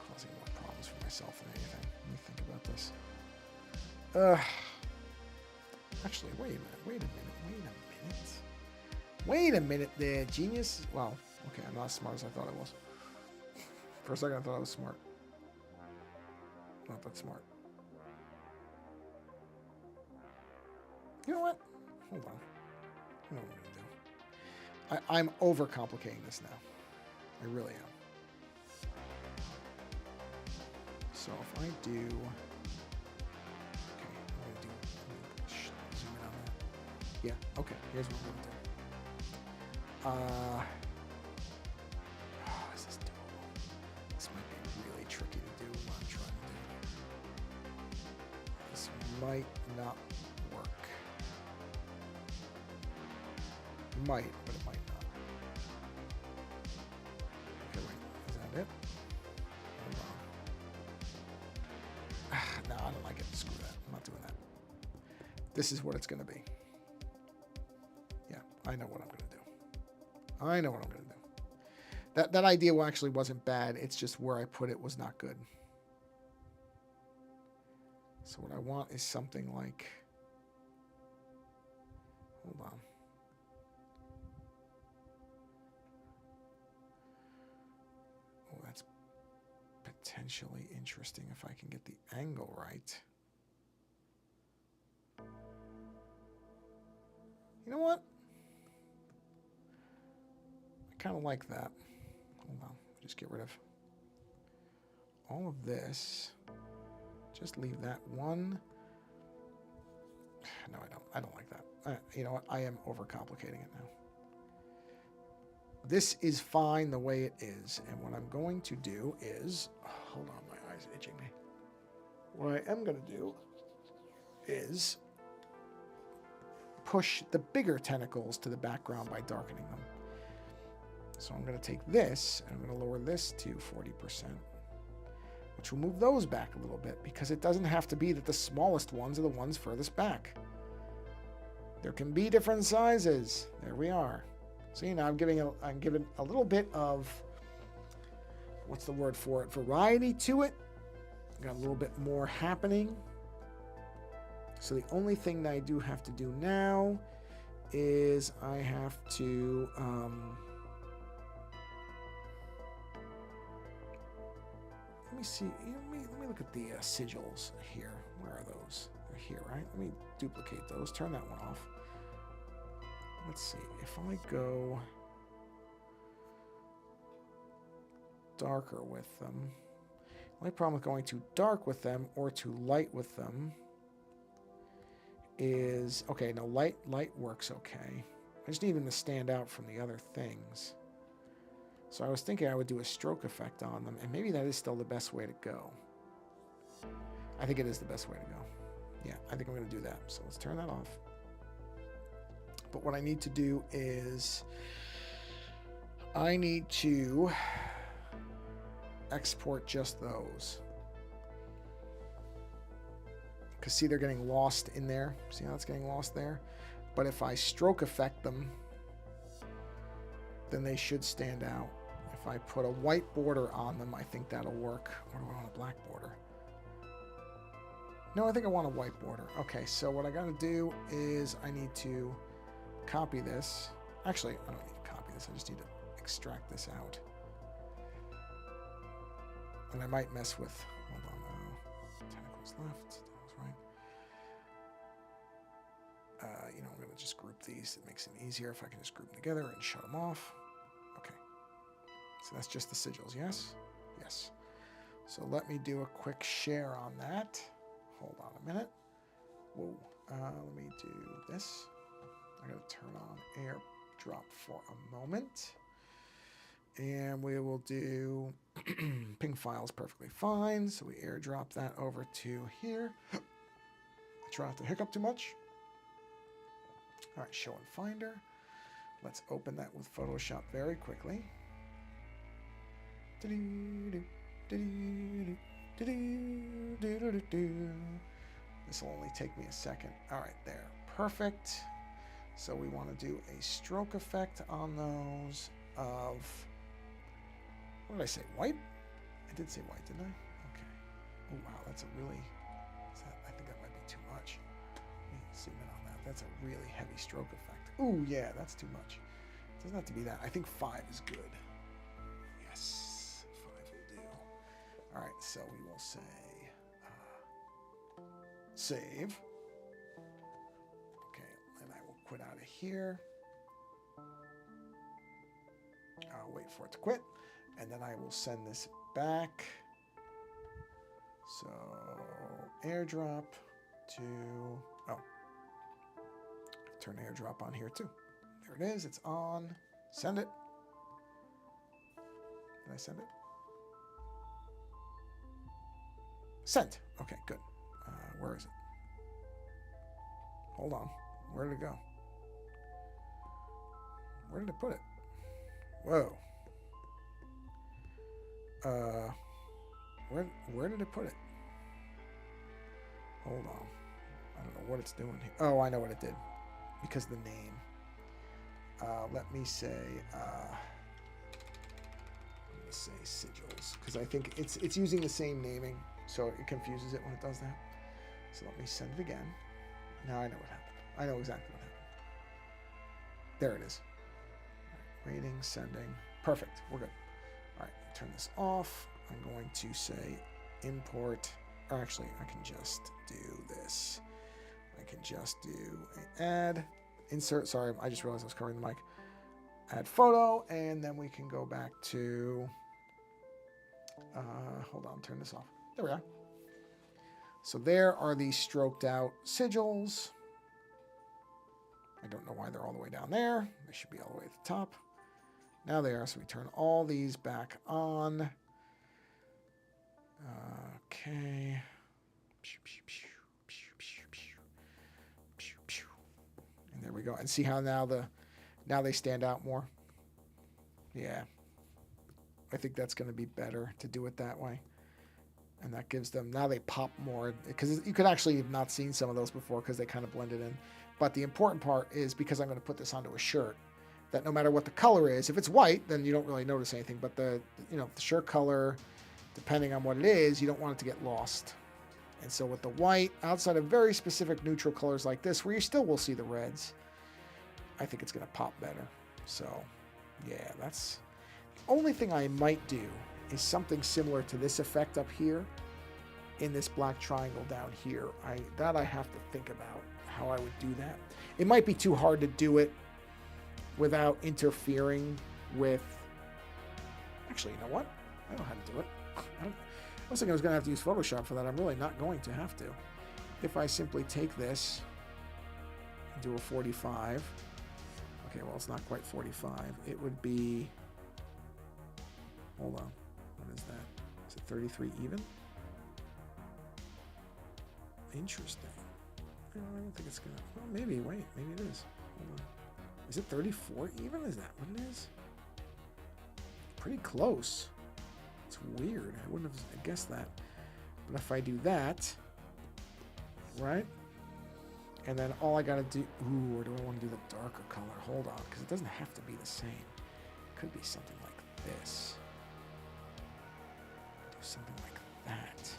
causing more problems for myself than anything. Let me think about this. Actually, wait a minute there, genius. Wow. Okay, I'm not as smart as I thought I was. For a second, I thought I was smart. Not that smart. You know what? Hold on. I know what I'm going to do. I'm overcomplicating this now. I really am. So if I do, okay, I'm gonna do, zoom in on that. Yeah, okay, here's what I'm gonna do. Is this doable? This might be really tricky to do what I'm trying to do. This might not work. Might, but it might not. Okay, wait, is that it? Hold on. No, I don't like it. Screw that. I'm not doing that. This is what it's going to be. Yeah, I know what I'm going to do. I know what I'm going to do. That idea actually wasn't bad. It's just where I put it was not good. So what I want is something like... Hold on. Oh, that's potentially interesting if I can get the angle right. You know what? I kind of like that. Hold on. Just get rid of all of this. Just leave that one. No, I don't. I don't like that. You know what? I am overcomplicating it now. This is fine the way it is. And what I'm going to do is... hold on, my eye's itching me. What I am going to do is push the bigger tentacles to the background by darkening them. So I'm going to take this, and I'm going to lower this to 40%, which will move those back a little bit, because it doesn't have to be that the smallest ones are the ones furthest back. There can be different sizes. There we are. So, you know, I'm giving a little bit of, what's the word for it, variety to it. Got a little bit more happening. So the only thing that I do have to do now is I have to let me see. Let me look at the sigils here. Where are those? They're here, right? Let me duplicate those. Turn that one off. Let's see. If I go darker with them, the only problem with going too dark with them or too light with them is, okay, no, light works okay. I just need them to stand out from the other things. So I was thinking I would do a stroke effect on them, and maybe that is still the best way to go. I think it is the best way to go. Yeah, I think I'm going to do that. So let's turn that off. But what I need to do is I need to export just those. Because see, they're getting lost in there. See how it's getting lost there? But if I stroke effect them, then they should stand out. If I put a white border on them, I think that'll work. Or do I want a black border? No, I think I want a white border. Okay, so what I got to do is I need to copy this. Actually, I don't need to copy this. I just need to extract this out. And I might mess with, hold on, tentacles left, tentacles right. You know, I'm going to just group these. It makes it easier if I can just group them together and shut them off. Okay. So that's just the sigils, yes? Yes. So let me do a quick share on that. Hold on a minute. Whoa. Let me do this. I got to turn on airdrop for a moment. And we will do ping files perfectly fine. So we airdrop that over to here. I try not to hiccup too much. All right, show and finder. Let's open that with Photoshop very quickly. This will only take me a second. All right, there. Perfect. So we want to do a stroke effect on those of, what did I say, white? I did say white, didn't I? Okay. Oh, wow, that's a really, I think that might be too much. Let me zoom in on that. That's a really heavy stroke effect. Ooh, yeah, that's too much. It doesn't have to be that. I think 5 is good. Yes, 5 will do. All right, so we will say save. Okay, and I will quit out of here. I'll wait for it to quit, and then I will send this back. So airdrop to, oh, turn airdrop on here too. There it is. It's on. Send it. Did I send it? Sent. Okay, good. Where is it? Hold on. Where did it go? Where did it put it? Whoa. Where did it put it? Hold on. I don't know what it's doing here. Oh, I know what it did. Because of the name. Let me say sigils, because I think it's using the same naming, so it confuses it when it does that. So let me send it again. Now I know what happened. I know exactly what happened. There it is. All right, rating, sending. Perfect. We're good. All right, turn this off. I'm going to say import. Or actually, I can just do this. I can just do add, insert. Sorry, I just realized I was covering the mic. Add photo, and then we can go back to, hold on, turn this off. There we are. So there are these stroked out sigils. I don't know why they're all the way down there. They should be all the way at the top. Now they are, so we turn all these back on. Okay. And there we go. And see how now they stand out more? Yeah. I think that's going to be better to do it that way. And that gives them, now they pop more, because you could actually have not seen some of those before because they kind of blended in. But the important part is, because I'm going to put this onto a shirt, that no matter what the color is, if it's white, then you don't really notice anything. But the shirt color, depending on what it is, you don't want it to get lost. And so with the white, outside of very specific neutral colors like this, where you still will see the reds, I think it's going to pop better. So, yeah, that's the only thing I might do is something similar to this effect up here in this black triangle down here. I have to think about how I would do that. It might be too hard to do it without interfering with... Actually, you know what? I know how to do it. I was thinking I was going to have to use Photoshop for that. I'm really not going to have to. If I simply take this and do a 45... Okay, well, it's not quite 45. It would be... Hold on. What is that? Is it 33 even? Interesting. I don't think it's gonna... Well, maybe. Wait. Maybe it is. Hold on. Is it 34 even? Is that what it is? Pretty close. It's weird. I wouldn't have guessed that. But if I do that... Right? And then all I gotta do... Ooh, or do I want to do the darker color? Hold on, because it doesn't have to be the same. It could be something like this. Something like that.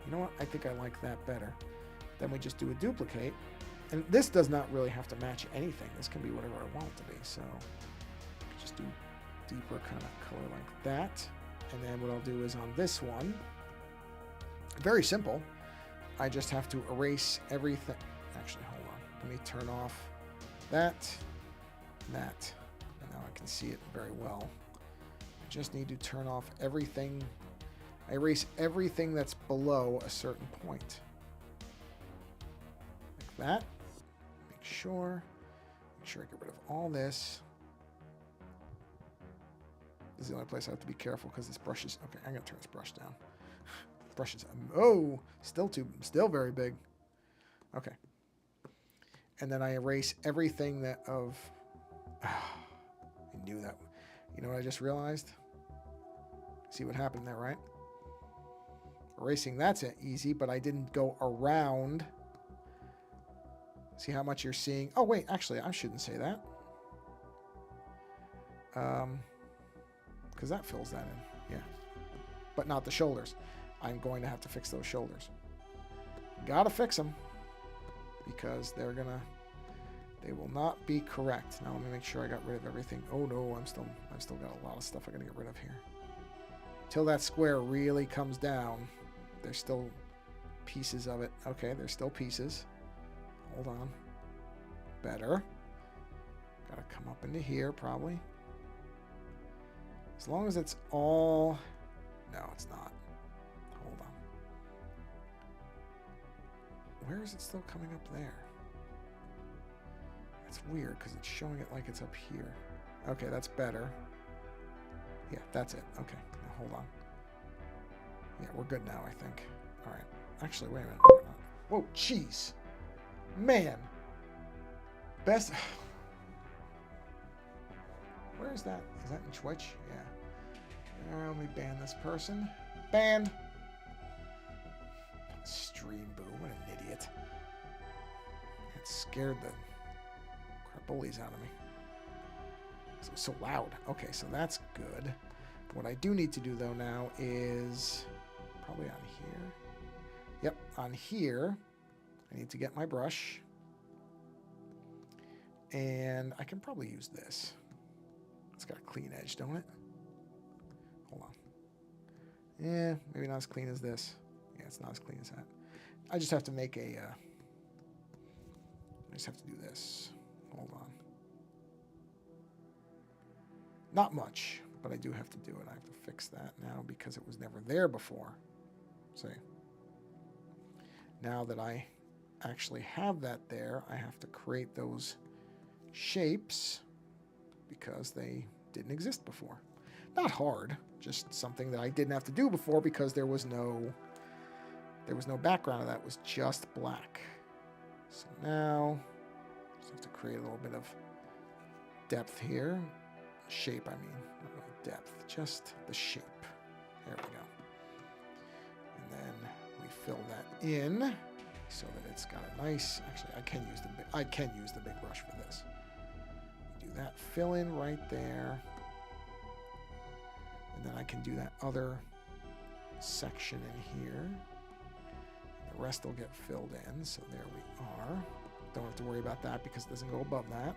You know what? I think I like that better. Then we just do a duplicate. And this does not really have to match anything. This can be whatever I want it to be. So just do deeper kind of color like that. And then what I'll do is on this one, very simple. I just have to erase everything. Actually, hold on. Let me turn off that, that. Now I can see it very well. I just need to turn off everything. I erase everything that's below a certain point. Like that. Make sure I get rid of all this. This is the only place I have to be careful because this brush is... Okay, I'm going to turn this brush down. Brush is... Oh! Still very big. Okay. And then I erase everything that of... I knew that. You know what I just realized? See what happened there, right? Erasing, that's easy, but I didn't go around. See how much you're seeing? Oh, wait, actually, I shouldn't say that. Because that fills that in, yeah. But not the shoulders. I'm going to have to fix those shoulders. Gotta fix them. Because they're gonna... They will not be correct. Now let me make sure I got rid of everything. Oh no, I've still got a lot of stuff I gotta get rid of here. Till that square really comes down, there's still pieces of it. Okay, there's still pieces. Hold on. Better. Gotta come up into here, probably. As long as it's all... No, it's not. Hold on. Where is it still coming up there? That's weird because it's showing it like it's up here. Okay, that's better. Yeah, that's it. Okay, now hold on. Yeah, we're good now, I think. All right. Actually, wait a minute. Whoa, jeez. Man. Best... Where is that? Is that in Twitch? Yeah. Let me ban this person. Banned. Stream boo. What an idiot. It scared the crapullies out of me. It was so loud. Okay, so that's good. What I do need to do, though, now is probably on here. Yep, on here, I need to get my brush. And I can probably use this. It's got a clean edge, don't it? Hold on. Yeah, maybe not as clean as this. Yeah, it's not as clean as that. I just have to make a... I just have to do this. Hold on. Not much, but I do have to do it. I have to fix that now because it was never there before. See? Now that I actually have that there, I have to create those shapes because they didn't exist before. Not hard, just something that I didn't have to do before because there was no background of that. It was just black. So now, just have to create a little bit of depth here. Shape, I mean, not really depth, just the shape. There we go. And then we fill that in so that it's got a nice. Actually, I can use the big brush for this. Do that, fill in right there, and then I can do that other section in here. The rest will get filled in. So there we are. Don't have to worry about that because it doesn't go above that.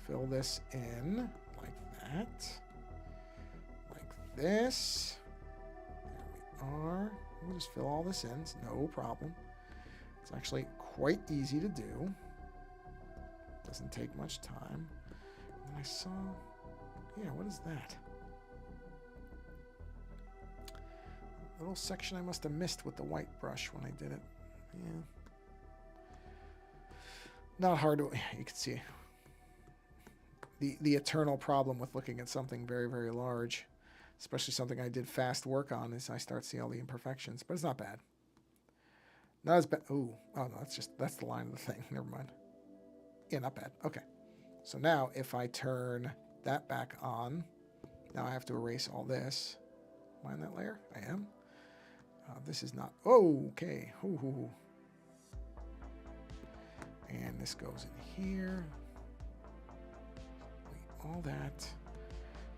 Fill this in like that, like this. There we are. We'll just fill all this in. It's no problem. It's actually quite easy to do. Doesn't take much time. And I saw, yeah, what is that? A little section I must have missed with the white brush when I did it. Yeah. Not hard to, you can see. The eternal problem with looking at something very, very large, especially something I did fast work on, is I start seeing all the imperfections. But it's not bad. Not as bad. Ooh, oh no, that's the line of the thing. Never mind. Yeah, not bad. Okay. So now if I turn that back on, now I have to erase all this. Am I in that layer? I am. This is not. Oh, okay. Ooh. And this goes in here. All that.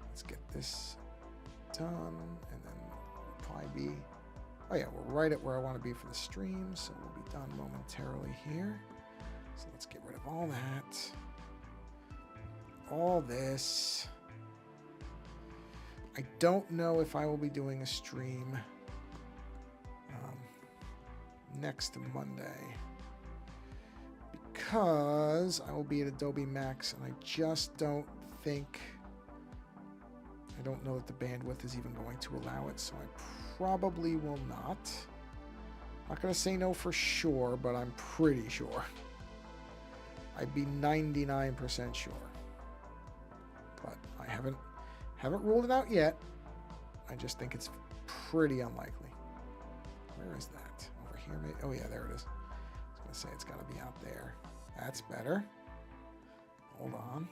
Let's get this done, and then we'll probably be. Oh yeah, we're right at where I want to be for the stream, so we'll be done momentarily here. So let's get rid of all that. All this. I don't know if I will be doing a stream next Monday because I will be at Adobe Max, and I just don't think. I don't know that the bandwidth is even going to allow it, so I probably will not. I'm not going to say no for sure, but I'm pretty sure. I'd be 99% sure. But I haven't ruled it out yet. I just think it's pretty unlikely. Where is that? Over here, maybe? Oh yeah, there it is. I was going to say it's got to be out there. That's better. Hold on.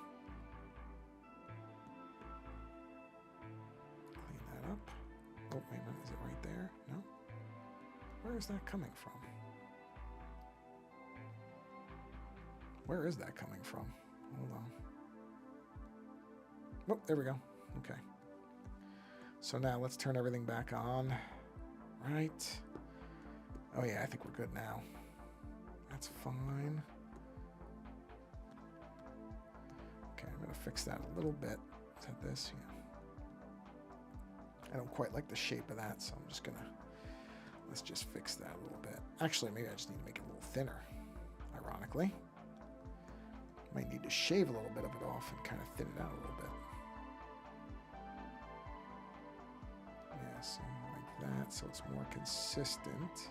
Clean that up. Oh, wait a minute. Is it right there? No? Where is that coming from? Where is that coming from? Hold on. Oh, there we go. Okay. So now let's turn everything back on. Right. Oh yeah, I think we're good now. That's fine. Okay, I'm gonna fix that a little bit. Is that this? Yeah. I don't quite like the shape of that, so I'm just gonna, let's just fix that a little bit. Actually, maybe I just need to make it a little thinner, ironically. Might need to shave a little bit of it off and kind of thin it out a little bit. see, like that, so it's more consistent.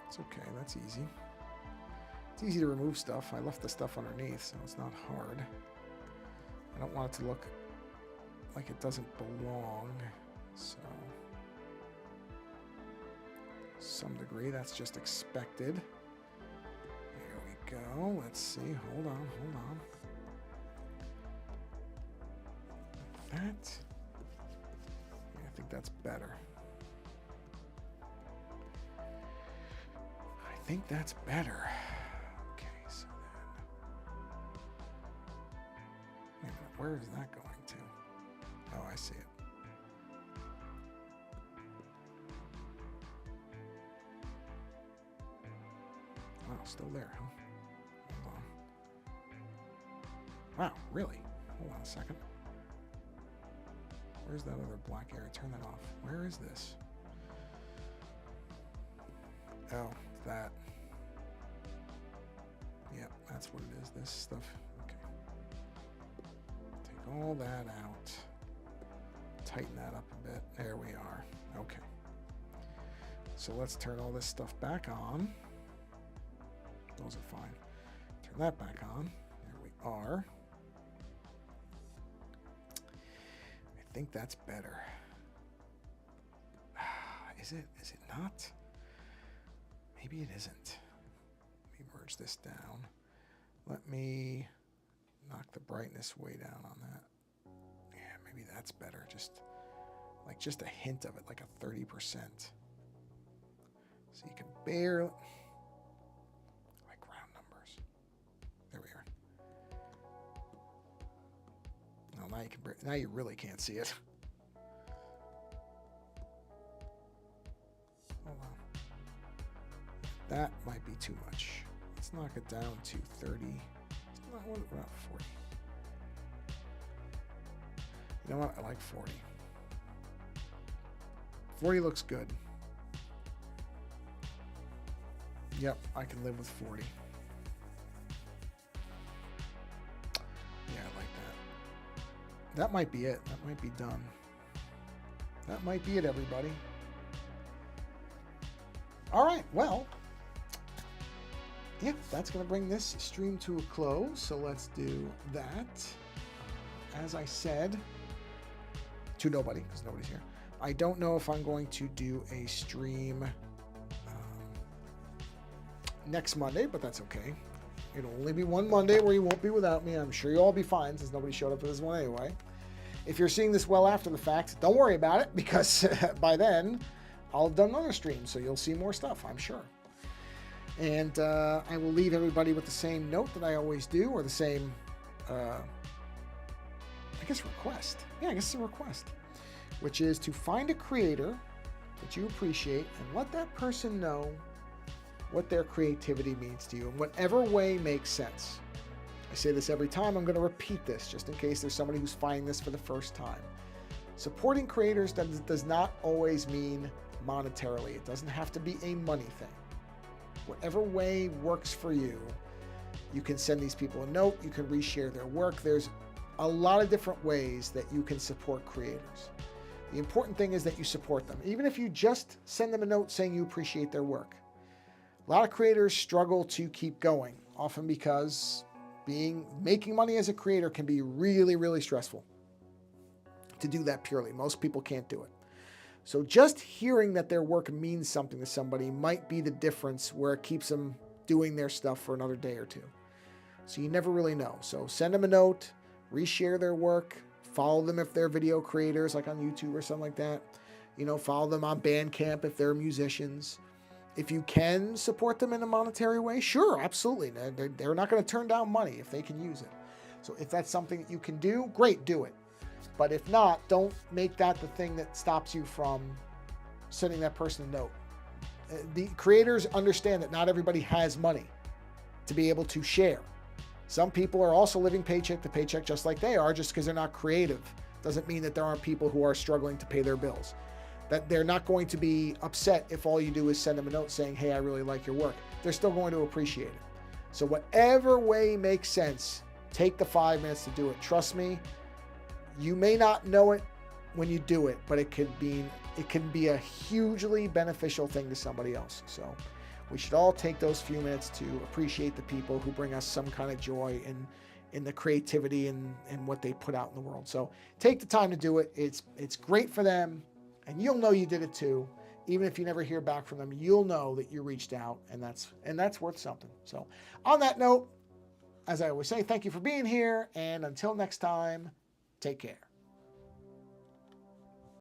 It's okay, that's easy. It's easy to remove stuff. I left the stuff underneath, so it's not hard. I don't want it to look like it doesn't belong, so some degree that's just expected. There we go. Let's see. Hold on. Like that. Yeah, I think that's better. I think that's better. Okay, so then. Wait a minute, where is that going to? Oh, I see it. Oh, still there, huh? Hold on. Wow, really? Hold on a second. Where's that other black area? Turn that off. Where is this? Oh, that. Yep, that's what it is. This stuff. Okay. Take all that out. Tighten that up a bit. There we are. Okay. So let's turn all this stuff back on. Those are fine. Turn that back on. There we are. I think that's better. Is it? Is it not? Maybe it isn't. Let me merge this down. Let me knock the brightness way down on that. Yeah, maybe that's better. Just a hint of it, like a 30%. So you can barely. There we are. No, now you can. Now you really can't see it. Hold on. That might be too much. Let's knock it down to 30. What about 40? You know what? I like 40. 40 looks good. Yep, I can live with 40. That might be it. That might be done. That might be it, everybody. All right, well, yeah, that's going to bring this stream to a close. So let's do that. As I said, to nobody, because nobody's here. I don't know if I'm going to do a stream next Monday, but that's okay. It'll only be one Monday where you won't be without me. I'm sure you'll all be fine since nobody showed up for this one anyway. If you're seeing this well after the fact, don't worry about it because by then I'll have done another stream, so you'll see more stuff, I'm sure. And I will leave everybody with the same note that I always do, or the same, I guess, request. Yeah, I guess it's a request, which is to find a creator that you appreciate and let that person know what their creativity means to you in whatever way makes sense. I say this every time. I'm going to repeat this just in case there's somebody who's finding this for the first time. Supporting creators does not always mean monetarily. It doesn't have to be a money thing. Whatever way works for you, you can send these people a note. You can reshare their work. There's a lot of different ways that you can support creators. The important thing is that you support them. Even if you just send them a note saying you appreciate their work. A lot of creators struggle to keep going, often because making money as a creator can be really, really stressful to do that purely. Most people can't do it. So just hearing that their work means something to somebody might be the difference where it keeps them doing their stuff for another day or two. So you never really know. So send them a note, reshare their work, follow them if they're video creators, like on YouTube or something like that. You know, follow them on Bandcamp if they're musicians. If you can support them in a monetary way, sure, absolutely. They're not going to turn down money if they can use it. So if that's something that you can do, great, do it. But if not, don't make that the thing that stops you from sending that person a note. The creators understand that not everybody has money to be able to share. Some people are also living paycheck to paycheck just like they are. Just because they're not creative doesn't mean that there aren't people who are struggling to pay their bills. That they're not going to be upset if all you do is send them a note saying, hey, I really like your work. They're still going to appreciate it. So whatever way makes sense, take the 5 minutes to do it. Trust me, you may not know it when you do it, but it can be a hugely beneficial thing to somebody else. So we should all take those few minutes to appreciate the people who bring us some kind of joy in the creativity and what they put out in the world. So take the time to do it. It's great for them, and you'll know you did it too. Even if you never hear back from them, you'll know that you reached out, and that's worth something. So on that note, as I always say, thank you for being here, and until next time, take care.